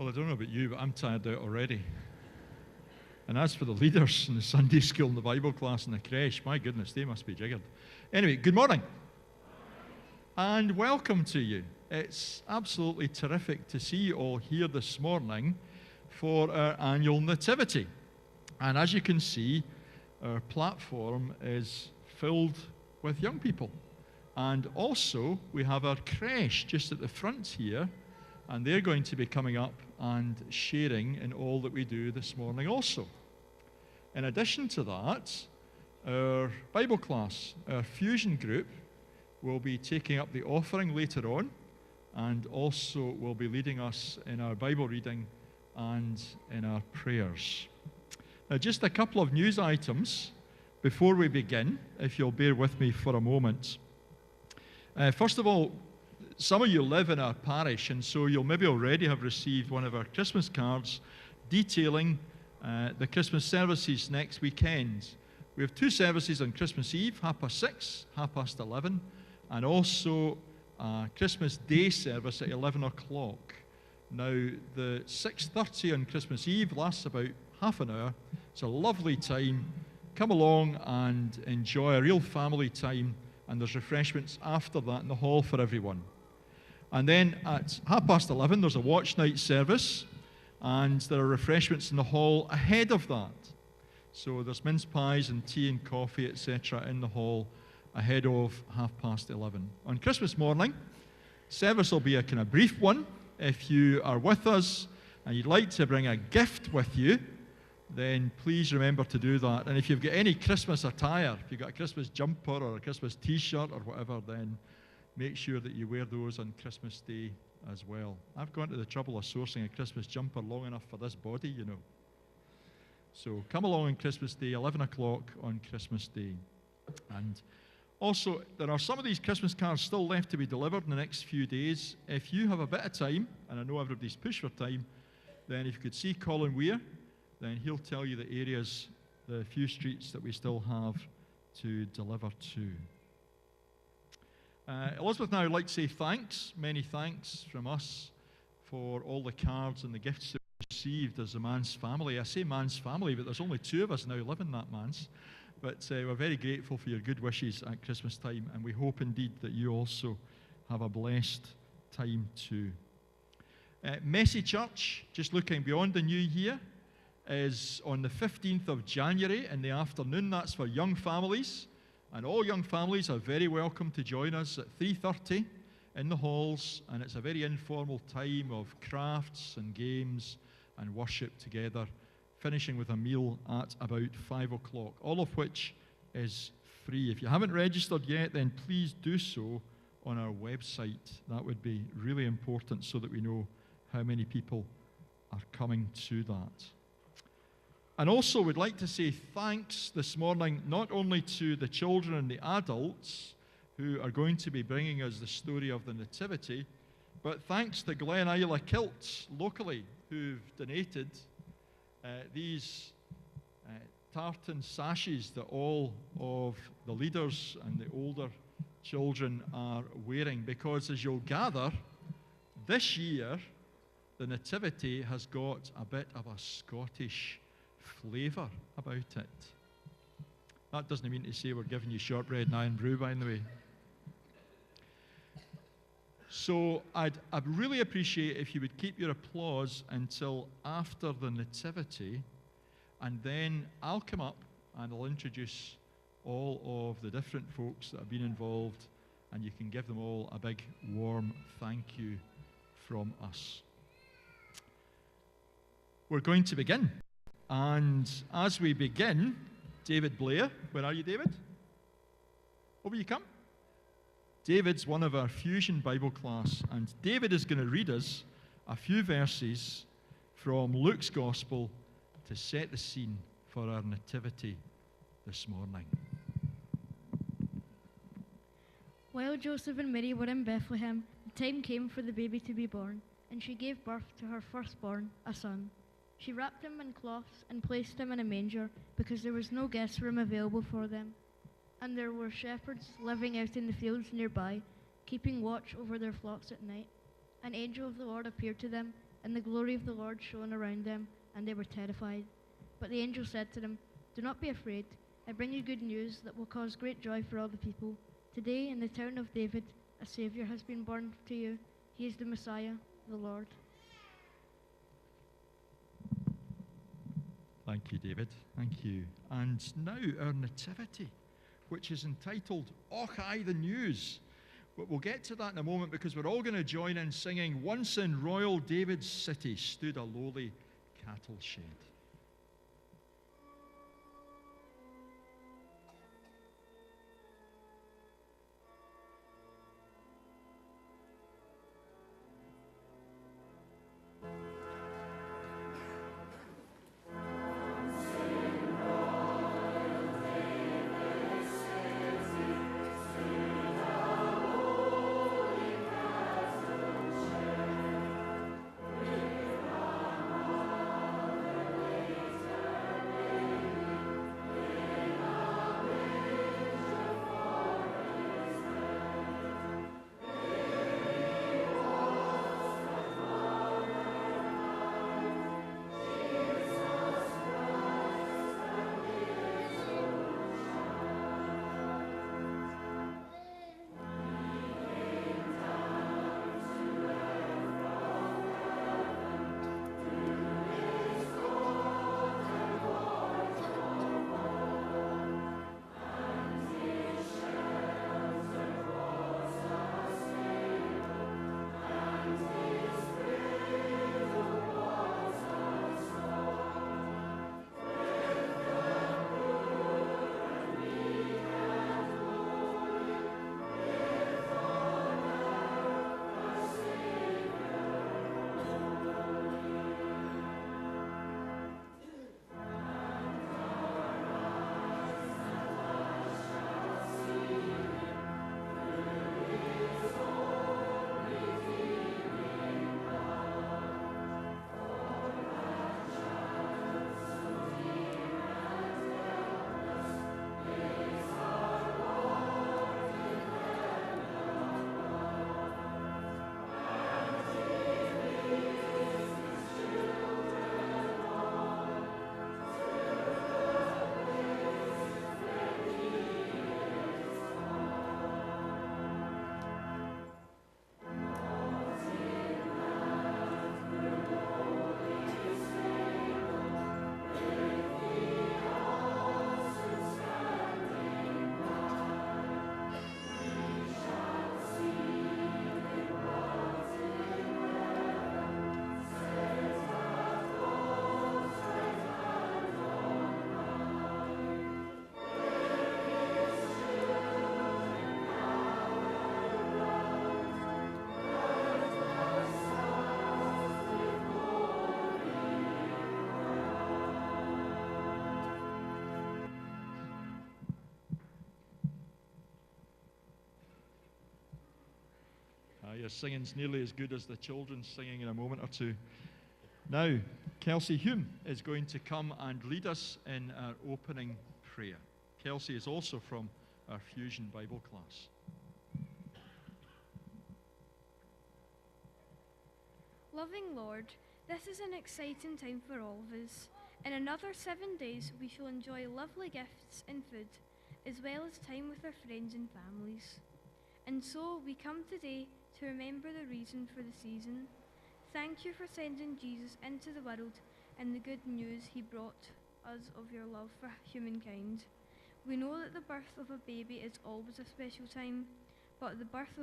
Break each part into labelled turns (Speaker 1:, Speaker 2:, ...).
Speaker 1: Well, I don't know about you, but I'm tired out already. And as for the leaders in the Sunday school and the Bible class and the creche, my goodness, they must be jiggered. Anyway, good morning. And welcome to you. It's absolutely terrific to see you all here this morning for our annual Nativity. And as you can see, our platform is filled with young people. And also, we have our creche just at the front here, and they're going to be coming up and sharing in all that we do this morning also. In addition to that, our Bible class, our fusion group, will be taking up the offering later on, and also will be leading us in our Bible reading and in our prayers. Now, just a couple of news items before we begin, if you'll bear with me for a moment. First of all, some of you live in our parish, and so you'll maybe already have received one of our Christmas cards detailing the Christmas services next weekend. We have two services on Christmas Eve, 6:30, 11:30, and also a Christmas Day service at 11 o'clock. Now, the 6:30 on Christmas Eve lasts about half an hour. It's a lovely time. Come along and enjoy a real family time, and there's refreshments after that in the hall for everyone. And then at 11:30, there's a watch night service, and there are refreshments in the hall ahead of that. So there's mince pies and tea and coffee, etc. in the hall ahead of 11:30. On Christmas morning, service will be a kind of brief one. If you are with us and you'd like to bring a gift with you, then please remember to do that. And if you've got any Christmas attire, if you've got a Christmas jumper or a Christmas t-shirt or whatever, then make sure that you wear those on Christmas Day as well. I've gone to the trouble of sourcing a Christmas jumper long enough for this body, you know. So come along on Christmas Day, 11 o'clock on Christmas Day. And also, there are some of these Christmas cards still left to be delivered in the next few days. If you have a bit of time, and I know everybody's pushed for time, then if you could see Colin Weir, then he'll tell you the areas, the few streets that we still have to deliver to. Elizabeth and I would like to say thanks, many thanks from us for all the cards and the gifts that we received as a Manse family. I say Manse family, but there's only two of us now living that Manse. But we're very grateful for your good wishes at Christmas time, and we hope indeed that you also have a blessed time too. Messy Church, just looking beyond the new year, is on the 15th of January in the afternoon. That's for young families, and all young families are very welcome to join us at 3:30 in the halls, and it's a very informal time of crafts and games and worship together, finishing with a meal at about 5 o'clock, all of which is free. If you haven't registered yet, then please do so on our website. That would be really important so that we know how many people are coming to that. And also, we'd like to say thanks this morning not only to the children and the adults who are going to be bringing us the story of the Nativity, but thanks to Glen Isla Kilts locally who've donated these tartan sashes that all of the leaders and the older children are wearing, because as you'll gather, this year the Nativity has got a bit of a Scottish flavour about it. That doesn't mean to say we're giving you shortbread and iron brew, by the way. So I'd really appreciate if you would keep your applause until after the Nativity, and then I'll come up and I'll introduce all of the different folks that have been involved, and you can give them all a big warm thank you from us. We're going to begin. And as we begin, David Blair, where are you, David? Over you come. David's one of our Fusion Bible class, and David is going to read us a few verses from Luke's Gospel to set the scene for our Nativity this morning.
Speaker 2: While Joseph and Mary were in Bethlehem, the time came for the baby to be born, and she gave birth to her firstborn, a son. She wrapped him in cloths and placed him in a manger because there was no guest room available for them. And there were shepherds living out in the fields nearby, keeping watch over their flocks at night. An angel of the Lord appeared to them, and the glory of the Lord shone around them, and they were terrified. But the angel said to them, "Do not be afraid. I bring you good news that will cause great joy for all the people. Today, in the town of David, a Savior has been born to you. He is the Messiah, the Lord."
Speaker 1: Thank you, David. Thank you. And now our Nativity, which is entitled "Och Aye the News." But we'll get to that in a moment because we're all going to join in singing "Once in Royal David's City stood a lowly cattle shed." Your singing's nearly as good as the children's singing in a moment or two. Now, Kelsey Hume is going to come and lead us in our opening prayer. Kelsey is also from our Fusion Bible class.
Speaker 3: Loving Lord, this is an exciting time for all of us. In another 7 days, we shall enjoy lovely gifts and food, as well as time with our friends and families. And so we come today to remember the reason for the season. Thank you for sending Jesus into the world and the good news he brought us of your love for humankind. We know that the birth of a baby is always a special time, but the birth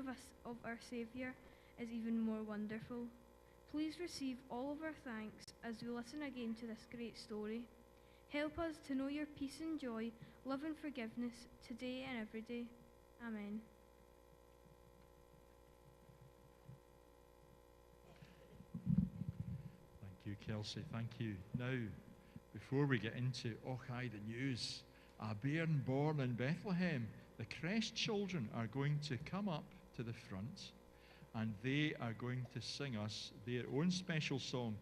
Speaker 3: of our Saviour is even more wonderful. Please receive all of our thanks as we listen again to this great story. Help us to know your peace and joy, love and forgiveness today and every day. Amen.
Speaker 1: Thank you, Kelsey. Thank you. Now, before we get into Och Aye the News, a Bairn born in Bethlehem, the creche children are going to come up to the front and they are going to sing us their own special song,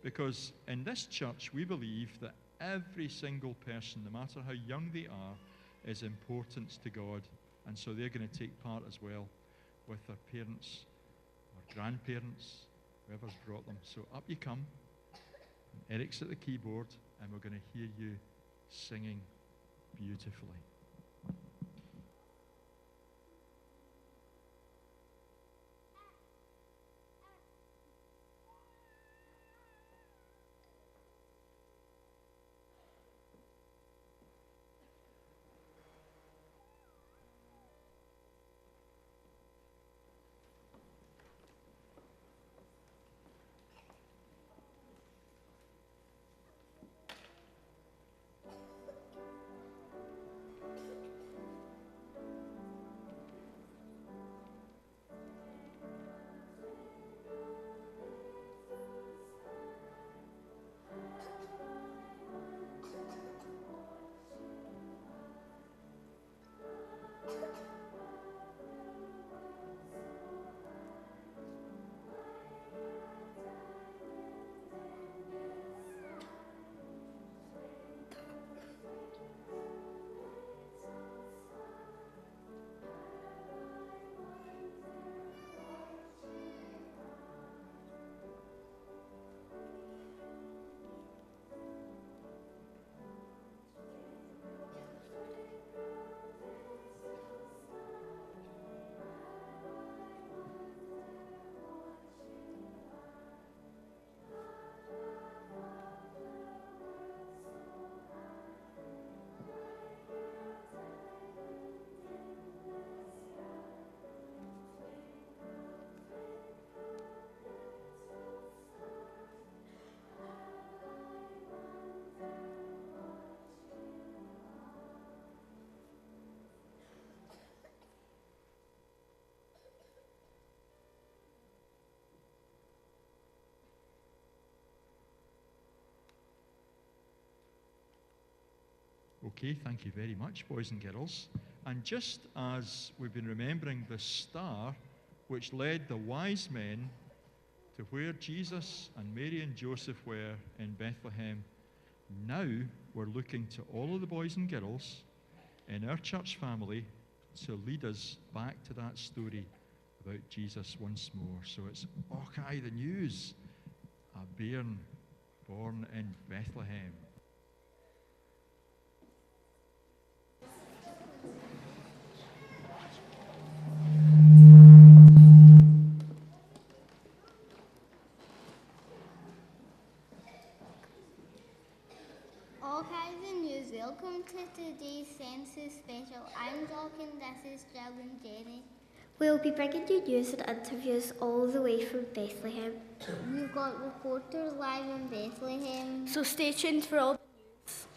Speaker 1: because in this church we believe that every single person, no matter how young they are, is important to God, and so they're going to take part as well with their parents, or grandparents, whoever's brought them. So up you come. And Eric's at the keyboard, and we're going to hear you singing beautifully. Okay, thank you very much, boys and girls. And just as we've been remembering the star which led the wise men to where Jesus and Mary and Joseph were in Bethlehem, now we're looking to all of the boys and girls in our church family to lead us back to that story about Jesus once more. So it's Okai the news, a Bairn born in Bethlehem.
Speaker 4: All kinds of news. Welcome to today's census special. I'm talking. This is Jill and Jenny.
Speaker 5: We'll be bringing you news and interviews all the way from Bethlehem.
Speaker 4: We've got reporters live in Bethlehem.
Speaker 3: So stay tuned for all the news.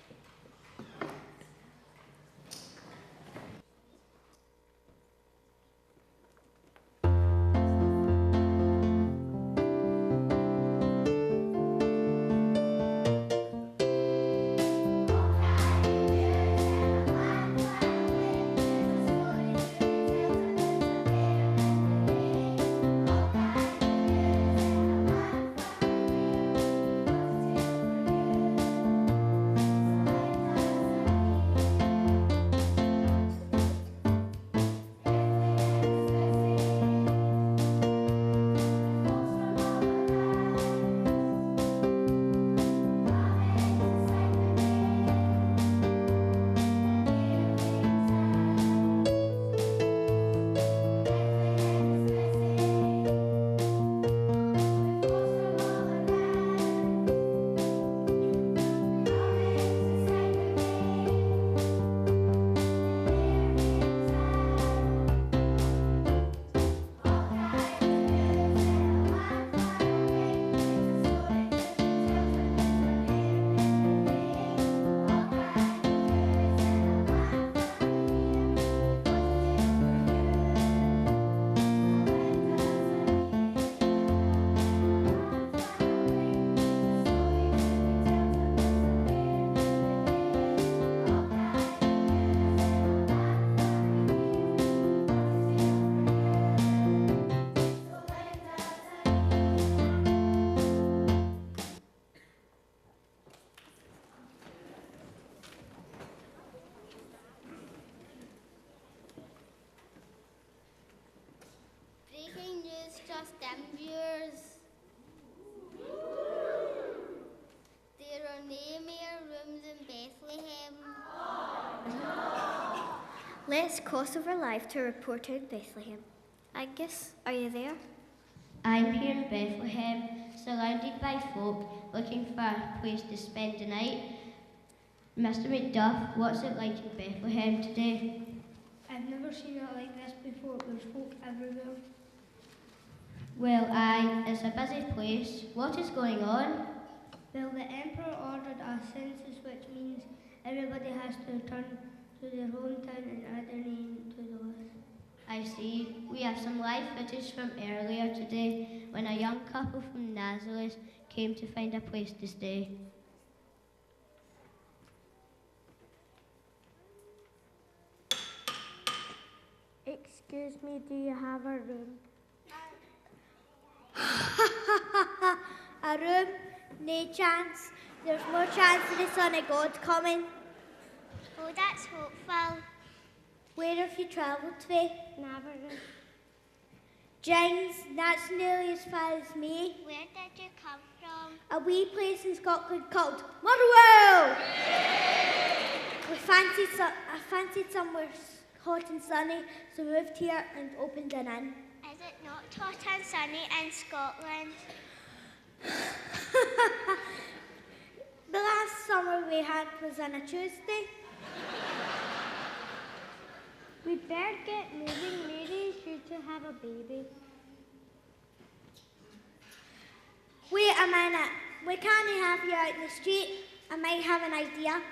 Speaker 5: Let's cross over live to a reporter in Bethlehem. Angus, are you there?
Speaker 6: I'm here in Bethlehem, surrounded by folk looking for a place to spend the night. Mr. McDuff, what's it like in Bethlehem today?
Speaker 7: I've never seen it like this before. There's folk everywhere.
Speaker 6: Well, aye, it's a busy place. What is going on?
Speaker 7: Well, the Emperor ordered a census, which means everybody has to return to their hometown and add their name to the list.
Speaker 6: I see. We have some live footage from earlier today when a young couple from Nazareth came to find a place to stay.
Speaker 7: Excuse me, do you have a room?
Speaker 5: A room? No chance. There's more chance of the Son of God coming.
Speaker 4: Oh, that's hopeful.
Speaker 5: Where have you travelled to?
Speaker 7: Never.
Speaker 5: James, that's nearly as far as me.
Speaker 4: Where did you come from?
Speaker 5: A wee place in Scotland called Motherwell. I fancied somewhere hot and sunny, so moved here and opened an inn.
Speaker 4: Is it not hot and sunny in Scotland?
Speaker 5: The last summer we had was on a Tuesday.
Speaker 7: We'd better get moving. Mary's due to have a baby.
Speaker 5: Wait a minute. We can't have you out in the street. I might have an idea.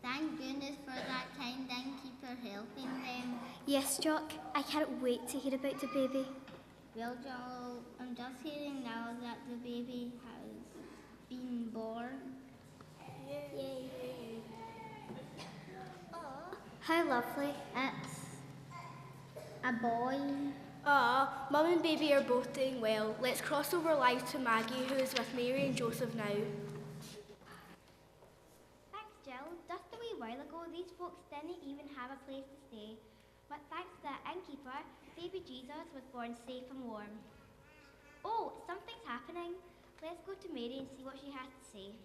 Speaker 4: Thank goodness for that kind innkeeper helping them.
Speaker 5: Yes, Jock. I can't wait to hear about the baby.
Speaker 4: Well, Joel, I'm just hearing now that the baby has been born. Yay.
Speaker 5: How lovely.
Speaker 4: It's a boy.
Speaker 8: Mum and baby are both doing well. Let's cross over live to Maggie, who is with Mary and Joseph now.
Speaker 9: Thanks, Jill. Just a wee while ago, these folks didn't even have a place to stay. But thanks to the innkeeper, baby Jesus was born safe and warm. Oh, something's happening. Let's go to Mary and see what she has to say.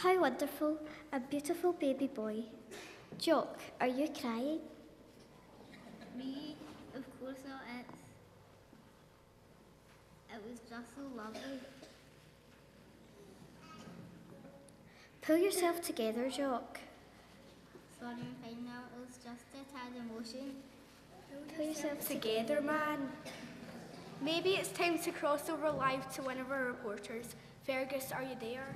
Speaker 5: How wonderful, a beautiful baby boy. Jock, are you crying?
Speaker 4: Me? Of course not. It was just so lovely.
Speaker 5: Pull yourself together, Jock.
Speaker 4: Sorry, I'm fine now. It was just a tad emotion.
Speaker 5: Pull yourself
Speaker 8: Together, man. Maybe it's time to cross over live to one of our reporters. Fergus, are you there?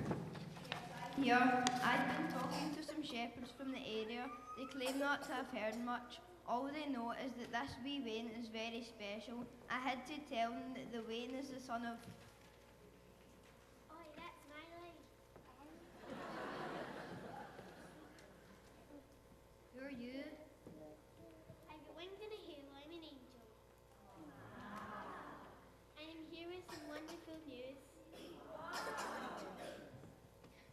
Speaker 10: Yeah, I've been talking to some shepherds from the area. They claim not to have heard much. All they know is that this wee Wayne is very special. I had to tell them that the Wayne is the son of...
Speaker 9: Oh, that's my line.
Speaker 10: Who are you?
Speaker 9: I've got wings and a halo. I'm an angel. And I'm here with some wonderful news.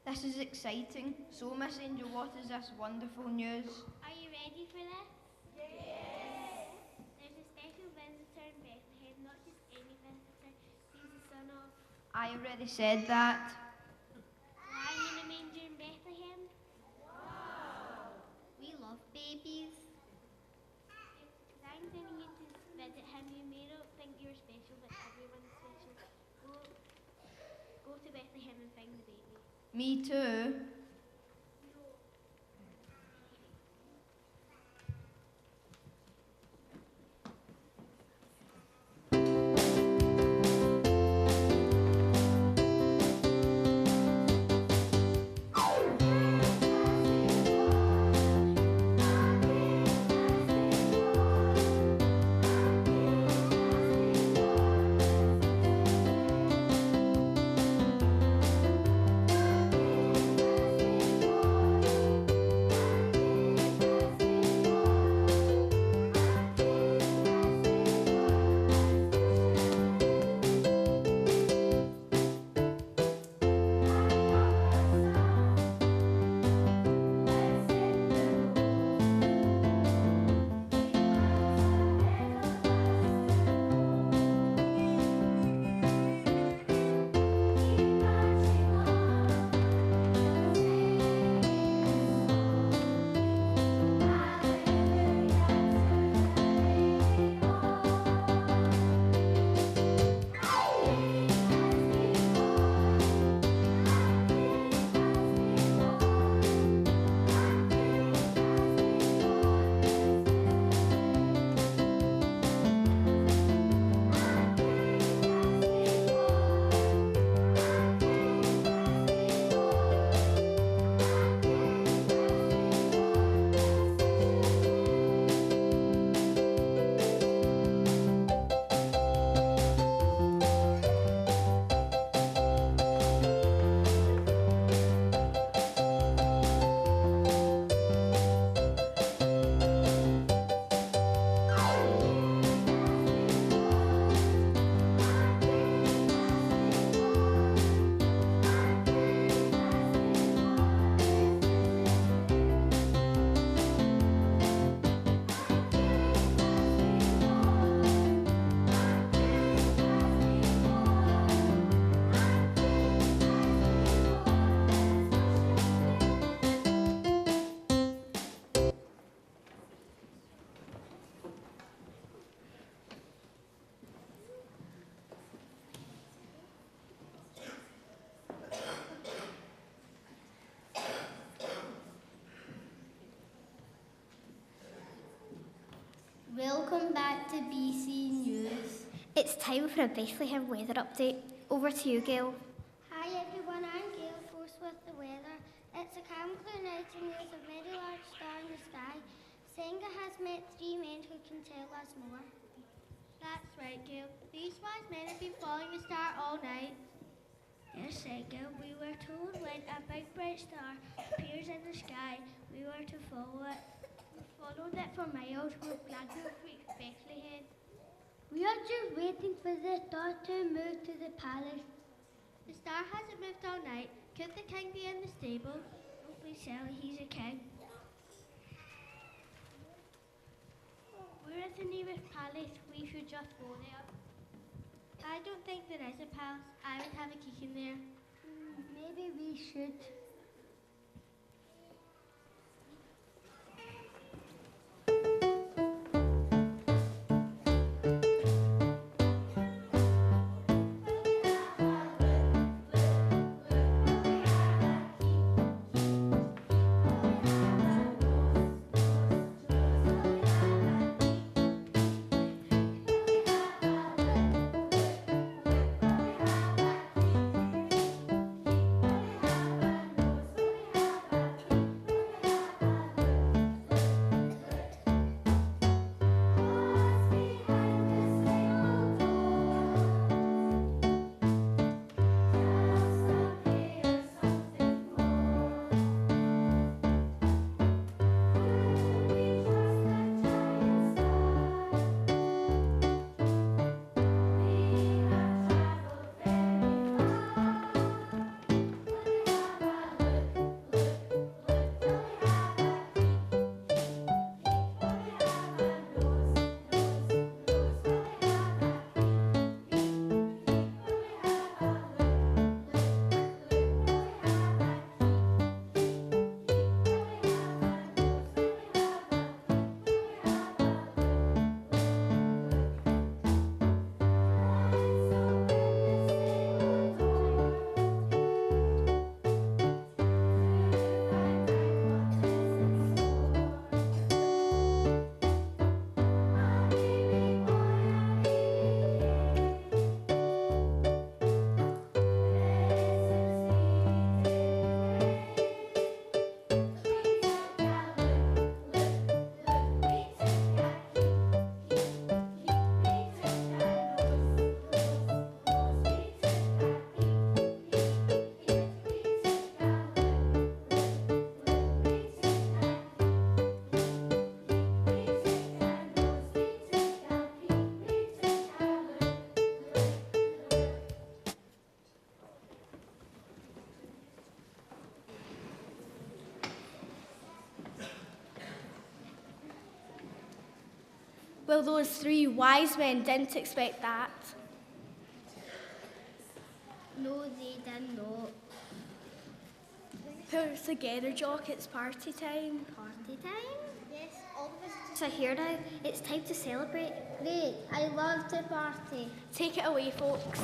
Speaker 10: This is exciting. So, Miss Angel, what is this wonderful news?
Speaker 9: Are you ready for this? Yes! There's a special visitor in Bethlehem, not just any visitor. He's the son of
Speaker 10: I already said that.
Speaker 9: lying in a manger in Bethlehem.
Speaker 4: We love babies.
Speaker 9: Because I'm sending you to visit him. You may not think you're special, but everyone's special. Go to Bethlehem and find the baby.
Speaker 10: Me too.
Speaker 4: Welcome back to BC News.
Speaker 5: It's time for a Bethlehem weather update. Over to you, Gail.
Speaker 7: Hi everyone, I'm Gail Force with the weather. It's a calm clear night and there's a very large star in the sky. Senga has met 3 men who can tell us more.
Speaker 5: That's right, Gail. These wise men have been following the star all night. Yes, Senga, we were told when a big bright star appears in the sky, we were to follow it. We followed it for miles. We're glad we've reached Bethlehem.
Speaker 7: We are just waiting for the star to move to the palace.
Speaker 5: The star hasn't moved all night. Could the king be in the stable? Don't be silly, he's a king. Where is the nearest palace? We should just go there. I don't think there is a palace. I would have a kick in there.
Speaker 7: Maybe we should.
Speaker 8: Well, those 3 wise men didn't expect that.
Speaker 7: No, they did not.
Speaker 8: Pull together, Jock, it's party time.
Speaker 7: Party time? Yes, all the visitors are here now. It's time to celebrate. Great, I love to party.
Speaker 8: Take it away, folks.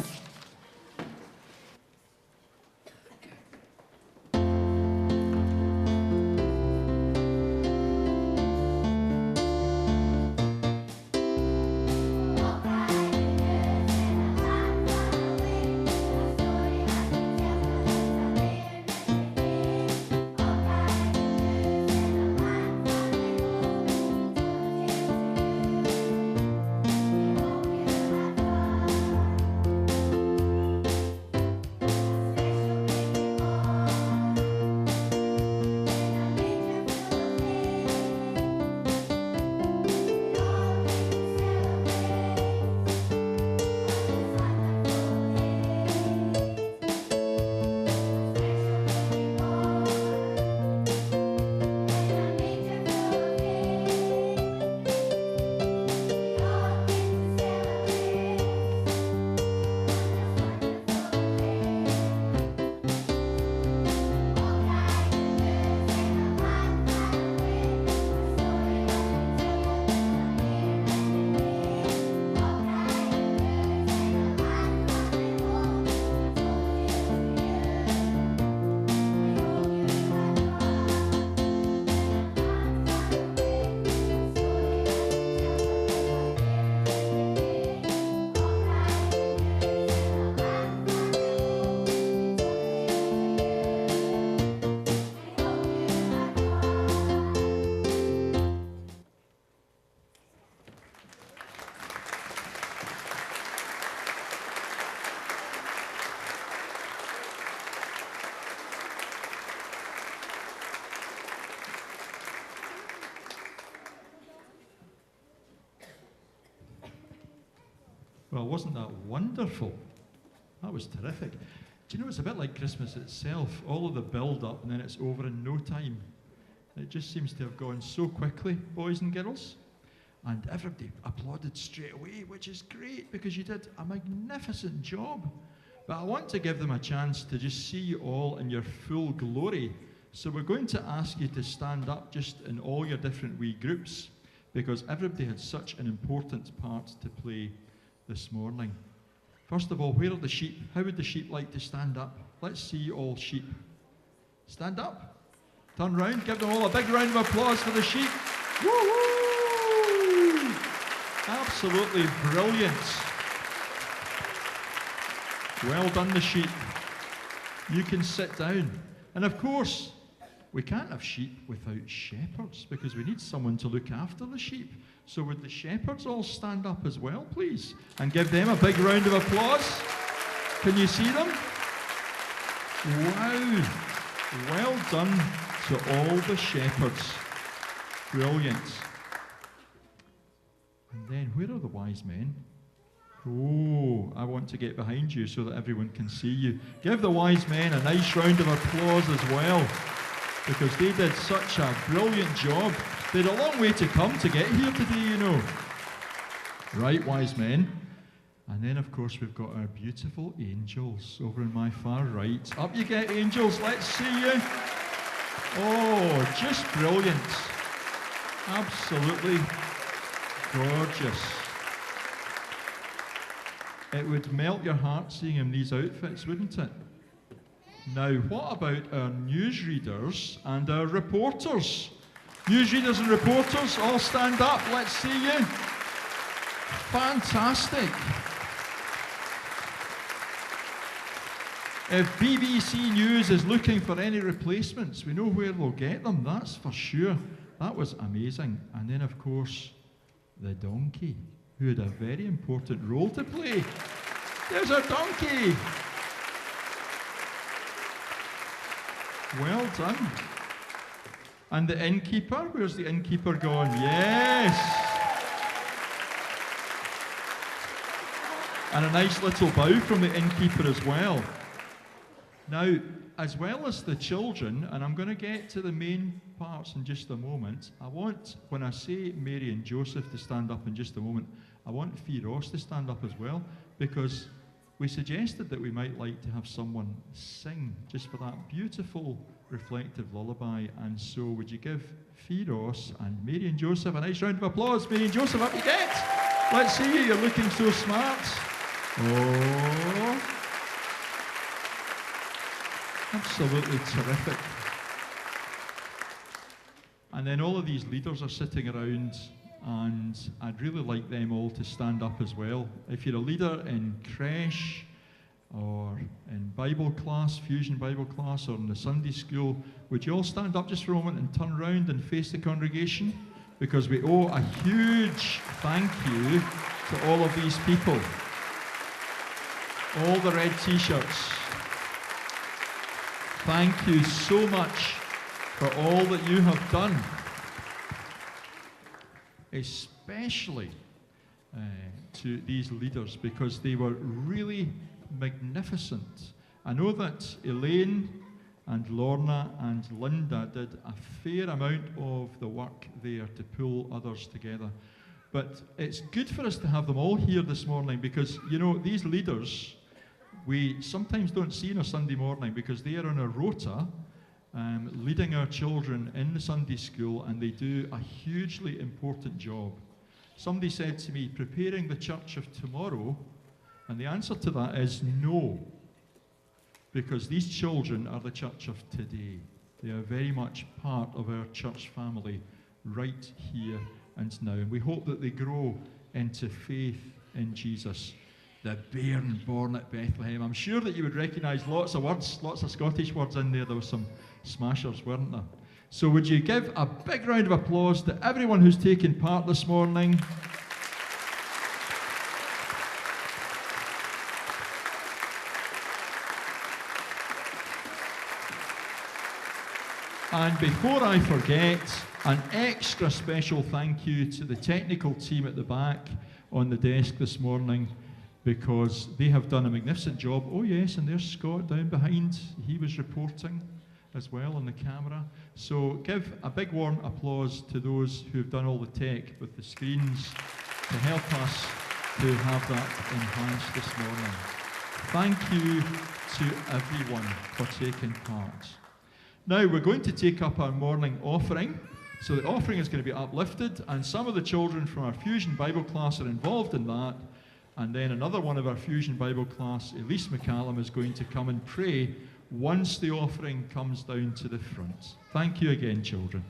Speaker 1: Well, wasn't that wonderful? That was terrific. Do you know, it's a bit like Christmas itself. All of the build-up and then it's over in no time. It just seems to have gone so quickly, boys and girls. And everybody applauded straight away, which is great because you did a magnificent job. But I want to give them a chance to just see you all in your full glory. So we're going to ask you to stand up just in all your different wee groups because everybody had such an important part to play this morning. First of all, where are the sheep? How would the sheep like to stand up? Let's see all sheep. Stand up. Turn round. Give them all a big round of applause for the sheep. Woo-hoo! Absolutely brilliant. Well done, the sheep. You can sit down. And of course, we can't have sheep without shepherds because we need someone to look after the sheep. So would the shepherds all stand up as well, please? And give them a big round of applause. Can you see them? Wow. Well done to all the shepherds. Brilliant. And then where are the wise men? Oh, I want to get behind you so that everyone can see you. Give the wise men a nice round of applause as well, because they did such a brilliant job. They had a long way to come to get here today, you know. Right, wise men. And then, of course, we've got our beautiful angels over in my far right. Up you get, angels. Let's see you. Oh, just brilliant. Absolutely gorgeous. It would melt your heart seeing in these outfits, wouldn't it? Now, what about our newsreaders and our reporters? Newsreaders and reporters, all stand up. Let's see you. Fantastic. If BBC News is looking for any replacements, we know where they'll get them, that's for sure. That was amazing. And then, of course, the donkey, who had a very important role to play. There's our donkey. Well done. And the innkeeper, where's the innkeeper gone? Yes. And a nice little bow from the innkeeper as well. Now, as well as the children, and I'm going to get to the main parts in just a moment, I want, when I say Mary and Joseph to stand up in just a moment, I want Fee Ross to stand up as well, because we suggested that we might like to have someone sing just for that beautiful reflective lullaby. And so would you give Fee Ross and Mary and Joseph a nice round of applause? Mary and Joseph, up you get. Let's see you. You're looking so smart. Oh, absolutely terrific. And then all of these leaders are sitting around, and I'd really like them all to stand up as well. If you're a leader in creche or in Bible class, Fusion Bible class, or in the Sunday school, would you all stand up just for a moment and turn around and face the congregation? Because we owe a huge thank you to all of these people. All the red t-shirts. Thank you so much for all that you have done. Especially to these leaders, because they were really magnificent. I know that Elaine and Lorna and Linda did a fair amount of the work there to pull others together. But it's good for us to have them all here this morning, because, you know, these leaders, we sometimes don't see on a Sunday morning because they are on a rota leading our children in the Sunday school, and they do a hugely important job. Somebody said to me, preparing the church of tomorrow, and the answer to that is no, because these children are the church of today. They are very much part of our church family right here and now. And we hope that they grow into faith in Jesus, the Bairn born at Bethlehem. I'm sure that you would recognise lots of words, lots of Scottish words in there. There were some smashers, weren't there? So would you give a big round of applause to everyone who's taken part this morning? And before I forget, an extra special thank you to the technical team at the back on the desk this morning, because they have done a magnificent job. Oh yes, and there's Scott down behind. He was reporting as well on the camera. So give a big warm applause to those who have done all the tech with the screens to help us to have that enhanced this morning. Thank you to everyone for taking part. Now we're going to take up our morning offering. So the offering is going to be uplifted, and some of the children from our Fusion Bible class are involved in that. And then another one of our Fusion Bible class, Elise McCallum, is going to come and pray once the offering comes down to the front. Thank you again, children.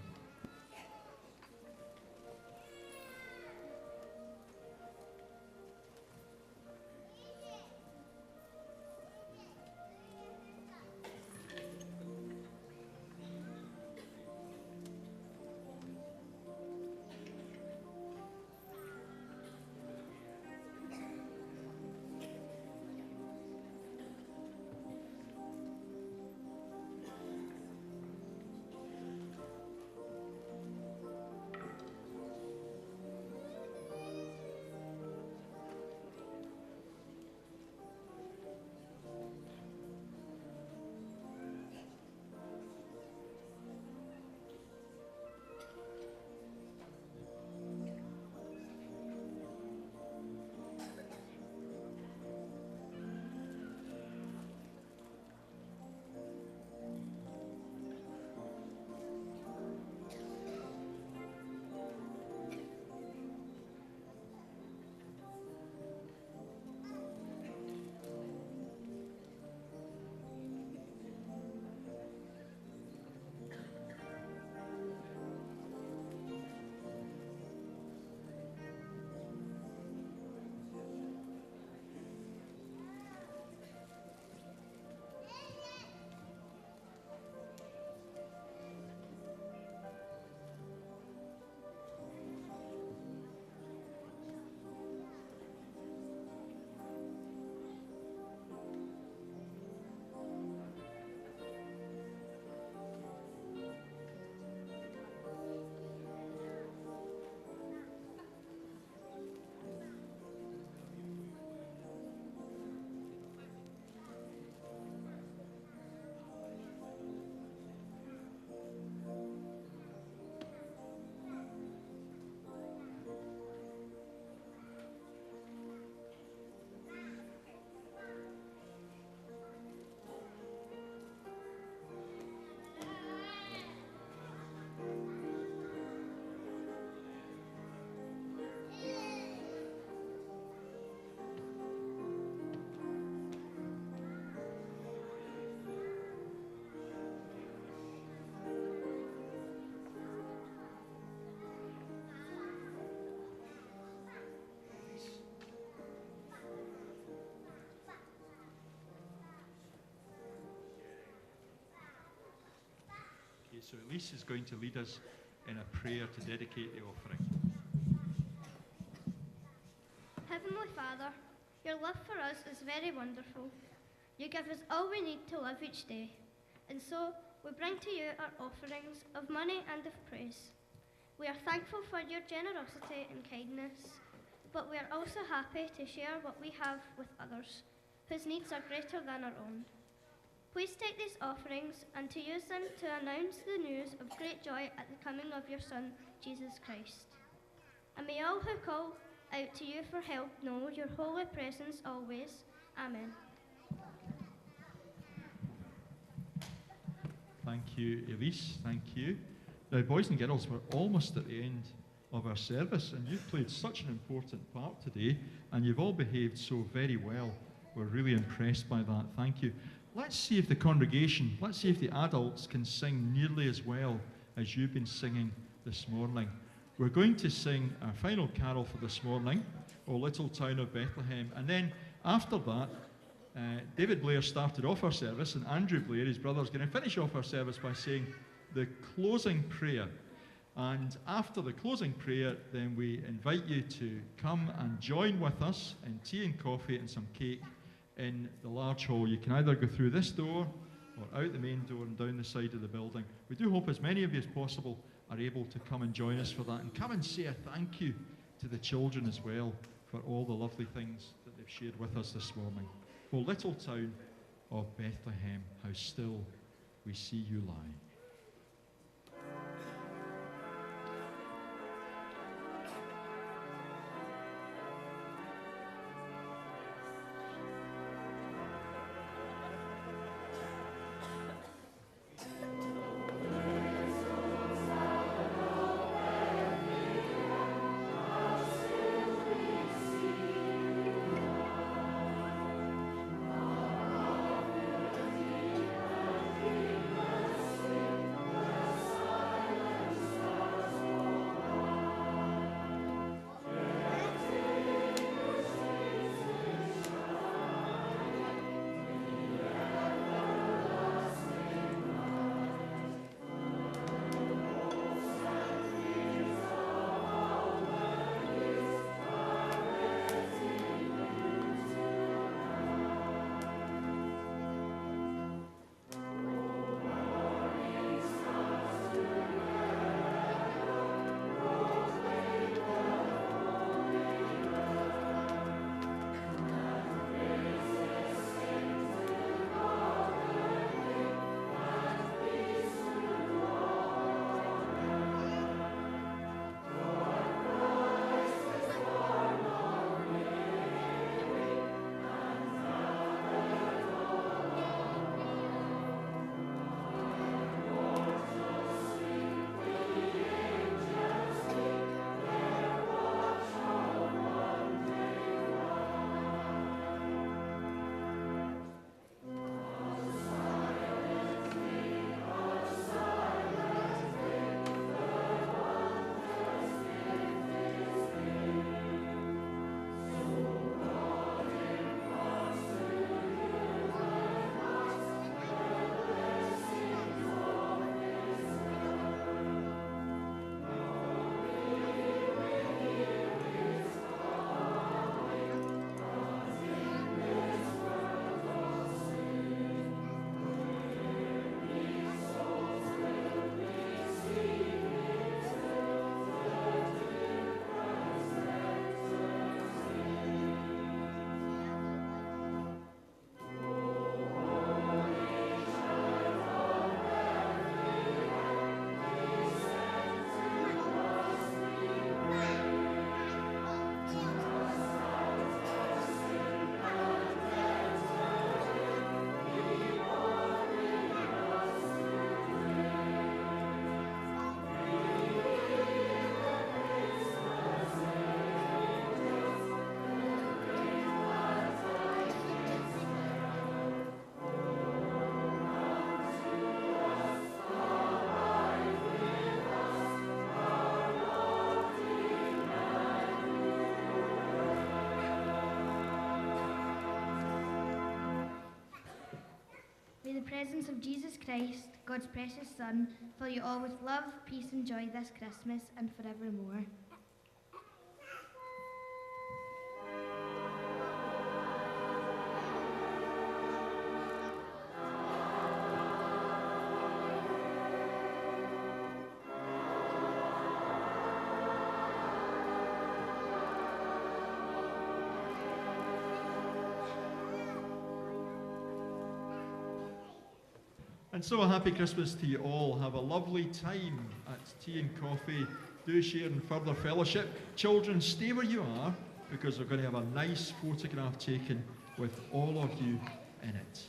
Speaker 1: So Elise is going to lead us in a prayer to dedicate the offering.
Speaker 11: Heavenly Father, your love for us is very wonderful. You give us all we need to live each day. And so we bring to you our offerings of money and of praise. We are thankful for your generosity and kindness, but we are also happy to share what we have with others, whose needs are greater than our own. Please take these offerings and to use them to announce the news of great joy at the coming of your Son, Jesus Christ. And may all who call out to you for help know your holy presence always. Amen.
Speaker 1: Thank you, Elise. Thank you. Now, boys and girls, we're almost at the end of our service, and you've played such an important part today, and you've all behaved so very well. We're really impressed by that. Thank you. Let's see if the congregation, let's see if the adults can sing nearly as well as you've been singing this morning. We're going to sing our final carol for this morning, O Little Town of Bethlehem, and then after that, David Blair started off our service, and Andrew Blair, his brother, is going to finish off our service by saying the closing prayer. And after the closing prayer, then we invite you to come and join with us in tea and coffee and some cake in the large hall. You can either go through this door or out the main door and down the side of the building. We do hope as many of you as possible are able to come and join us for that, and come and say a thank you to the children as well for all the lovely things that they've shared with us this morning. O little town of Bethlehem, how still we see you lie.
Speaker 12: Sing
Speaker 11: the presence of Jesus Christ, God's precious Son, fill you all with love, peace, and joy this Christmas and forevermore.
Speaker 1: And so a happy Christmas to you all. Have a lovely time at tea and coffee. Do share in further fellowship. Children, stay where you are because we're going to have a nice photograph taken with all of you in it.